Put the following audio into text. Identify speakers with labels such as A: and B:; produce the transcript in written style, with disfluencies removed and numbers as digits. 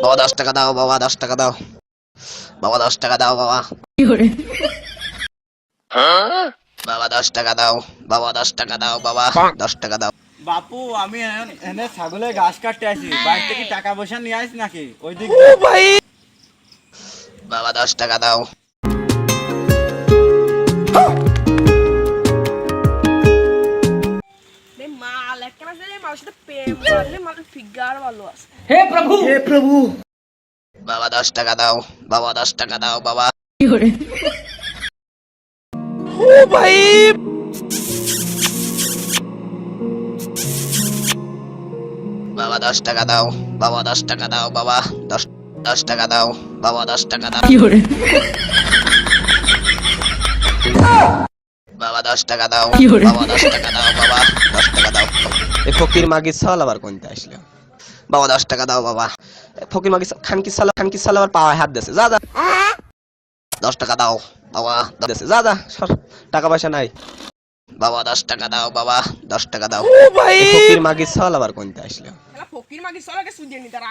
A: বাবা 10 টাকা দাও, বাবা 10 টাকা দাও, বাবা 10 টাকা দাও, বাবা বাবা 10 টাকা দাও, বাবা 10 টাকা দাও, বাবা 10 টাকা দাও।
B: বাপু আমি এনে ছাগলের ঘাস কাটতে আসি, বাড়িতে কি টাকা পয়সা নিয়ে আসি নাকি? ওই দিক
A: বাবা 10 টাকা দাও।
C: মাল একটা মাসে মানুষের সাথে প্রেম করলে মানুষ ফিগার ভালো আছে।
B: হে প্রভু
A: বাবা 10 টাকা দাও, বাবা 10 টাকা দাও, বাবা বাবা 10 টাকা দাও, বাবা 10 টাকা দাও, বাবা 10 টাকা দাও, বাবা 10 টাকা দাও, বাবা 10 টাকা দাও, বাবা 10 টাকা দাও, বাবা 10 টাকা দাও। এই ফকির মাগির সাল আবার কোনটা আসলো? বাবা 10 টাকা দাও, বাবা ফকির মাগির খানকি সাল আবার পাওয়ায় হাত দিয়েছে, যা যা 10 টাকা দাও, বাবা দিয়েছে, যা যা সর, টাকা পয়সা নাই। বাবা 10 টাকা দাও, বাবা 10 টাকা দাও। এই ফকির মাগির সাল আবার কোনটা আসলো?
C: ফকির মাগি চলাকে সুদিয়ে নি তারা।